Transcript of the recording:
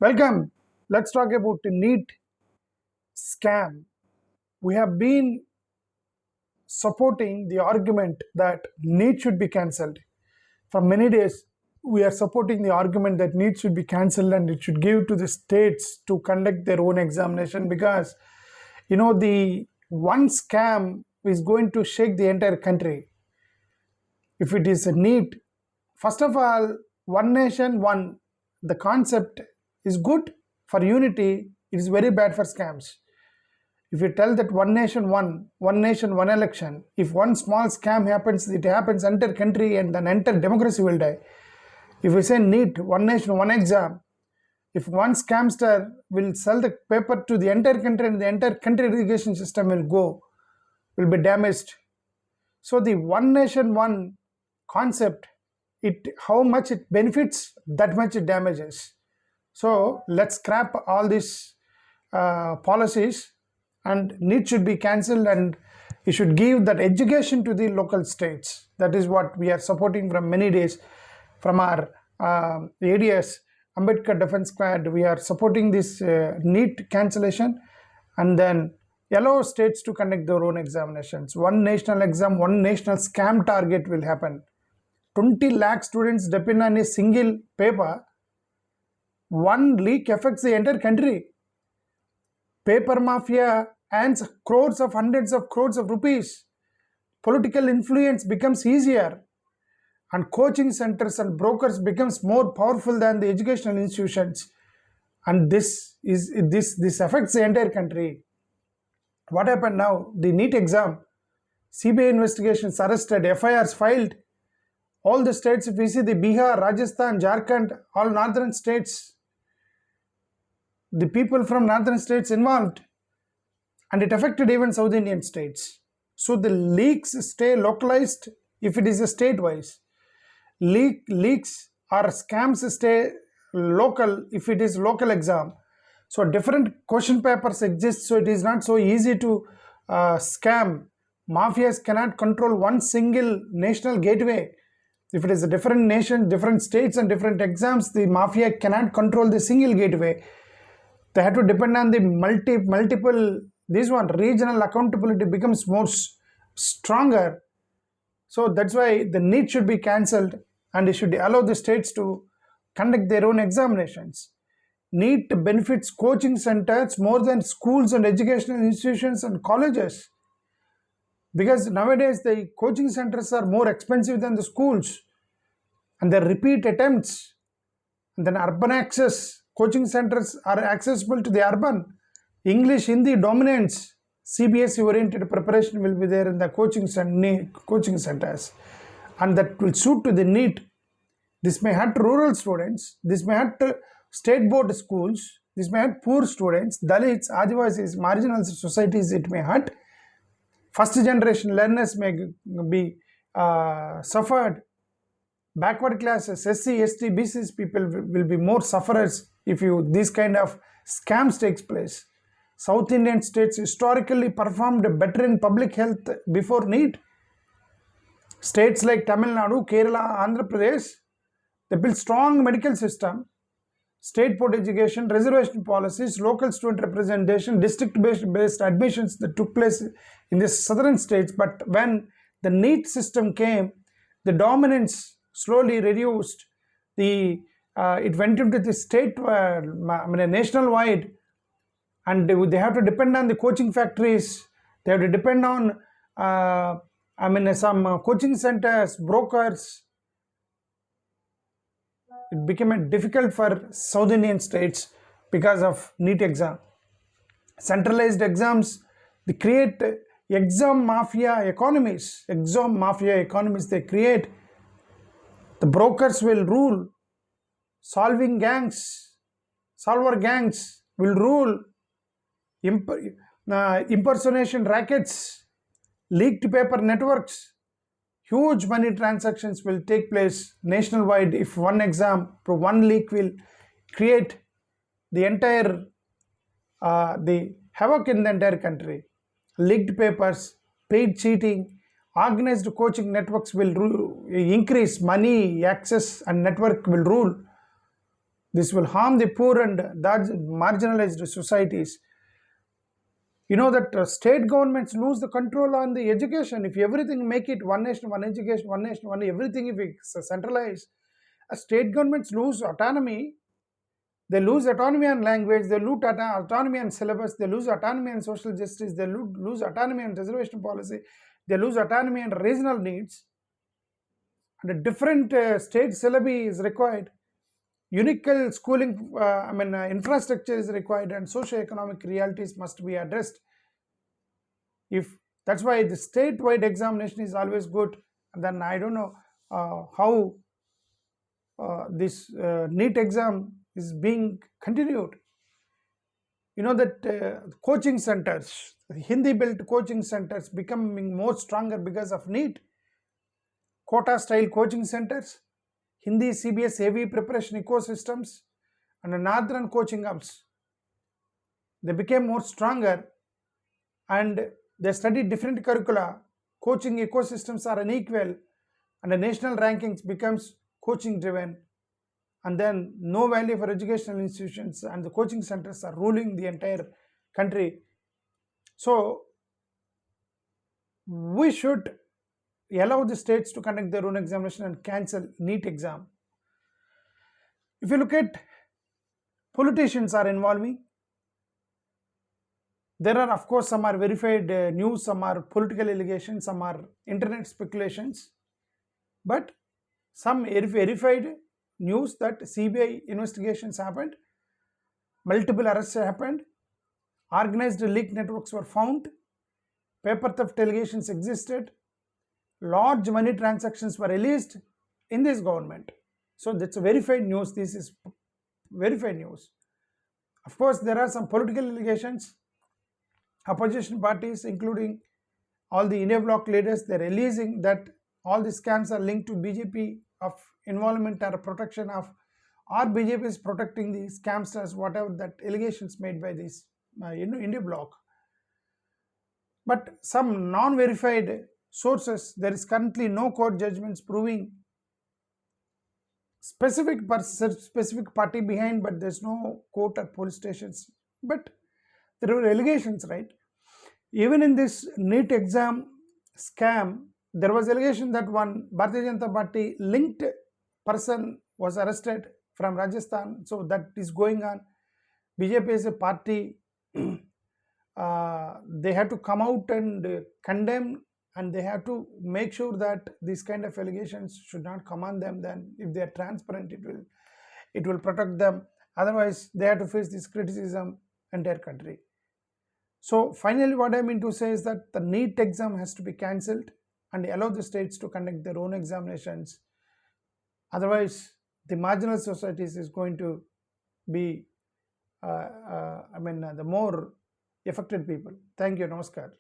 Welcome. Let's talk about the NEET scam. We have been supporting the argument that NEET should be cancelled. For many days, we are supporting the argument that NEET should be cancelled and it should give to the states to conduct their own examination because the one scam is going to shake the entire country. If it is a NEET, first of all, one nation, the concept is good for unity, it is very bad for scams. If you tell that one nation, one election, if one small scam happens, it happens entire country and then entire democracy will die. If we say NEET, one nation, one exam, if one scamster will sell the paper to the entire country and the entire country education system will be damaged. So the one nation, one concept, how much it benefits, that much it damages. So let's scrap all these policies and NEET should be cancelled and you should give that education to the local states. That is what we are supporting from many days from our ADS, Ambedkar Defense Squad. We are supporting this NEET cancellation and then allow states to conduct their own examinations. One national exam, one national scam target will happen. 20 lakh students depend on a single paper. One leak affects the entire country. Paper mafia earns crores of hundreds of crores of rupees. Political influence becomes easier and coaching centers and brokers becomes more powerful than the educational institutions, and this affects the entire country. What happened now? The NEET exam, CBI investigations, arrested, FIRs filed. All the states, if we see the Bihar, Rajasthan, Jharkhand, all northern states, the people from northern states involved, and it affected even South Indian states. So the leaks stay localized if it is a state-wise. Leaks or scams stay local if it is local exam. So different question papers exist, so it is not so easy to scam. Mafias cannot control one single national gateway. If it is a different nation, different states and different exams, the mafia cannot control the single gateway. They have to depend on the multiple, regional accountability becomes more stronger. So that's why the NEET should be cancelled and it should allow the states to conduct their own examinations. NEET benefits coaching centers more than schools and educational institutions and colleges, because nowadays the coaching centers are more expensive than the schools and the repeat attempts, and then urban access. Coaching centers are accessible to the urban. English, Hindi dominance. CBSE oriented preparation will be there in the coaching centers, and that will suit to the NEET. This may hurt rural students, this may hurt state board schools, this may hurt poor students, Dalits, Adivasis, marginal societies it may hurt. First generation learners may be suffered. Backward classes, SC, ST, BCs people will be more sufferers if this kind of scams takes place. South Indian states historically performed better in public health before NEET. States like Tamil Nadu, Kerala, Andhra Pradesh, they built strong medical system, state board education, reservation policies, local student representation, district-based admissions that took place in the southern states. But when the NEET system came, the dominance slowly reduced. It went into the state, national-wide, and they have to depend on the coaching factories. They have to depend on, some coaching centers, brokers. It became difficult for South Indian states because of NEET exam. Centralized exams, they create exam mafia economies. They create. The brokers will rule. Solver gangs will rule. Impersonation rackets, leaked paper networks, huge money transactions will take place nationwide if one exam, one leak will create the entire the havoc in the entire country. Leaked papers, paid cheating, organized coaching networks will increase. Money, access and network will rule. This will harm the poor and that marginalized societies. You know that state governments lose the control on the education. If everything make it one nation, one education, one nation, one everything, if it's centralized, state governments lose autonomy. They lose autonomy on language, they lose autonomy on syllabus, they lose autonomy on social justice, they lose autonomy on reservation policy, they lose autonomy on regional needs. And a different state syllabi is required. Unique schooling, infrastructure is required, and socio-economic realities must be addressed. If that's why the statewide examination is always good, then I don't know how this NEET exam is being continued. You know that coaching centers, Hindi built coaching centers becoming more stronger because of NEET. Quota style coaching centers, Hindi CBS heavy preparation ecosystems, and northern coaching hubs. They became more stronger and they study different curricula. Coaching ecosystems are unequal and the national rankings becomes coaching driven, and then no value for educational institutions, and the coaching centers are ruling the entire country. So we should allow the states to conduct their own examination and cancel NEET exam. If you look at politicians are involving, there are of course some are verified news, some are political allegations, some are internet speculations, but some verified news that CBI investigations happened, multiple arrests happened, organized leak networks were found, paper theft allegations existed, large money transactions were released in this government. So that's a verified news. This is verified news. Of course, there are some political allegations. Opposition parties, including all the India bloc leaders, they're releasing that all the scams are linked to BJP of involvement or protection of, or BJP is protecting the scamsters, whatever that allegations made by this India bloc. But some non-verified sources, there is currently no court judgments proving specific party behind, but there's no court or police stations. But there were allegations, right? Even in this NEET exam scam, there was allegation that one Bharatiya Janata Party linked person was arrested from Rajasthan. So that is going on. BJP is a party. They have to come out and condemn, and they have to make sure that these kind of allegations should not come on them. Then if they are transparent, it will protect them. Otherwise, they have to face this criticism entire country. So finally, what I mean to say is that the NEET exam has to be cancelled and allow the states to conduct their own examinations. Otherwise, the marginal societies is going to be, the more affected people. Thank you. Namaskar.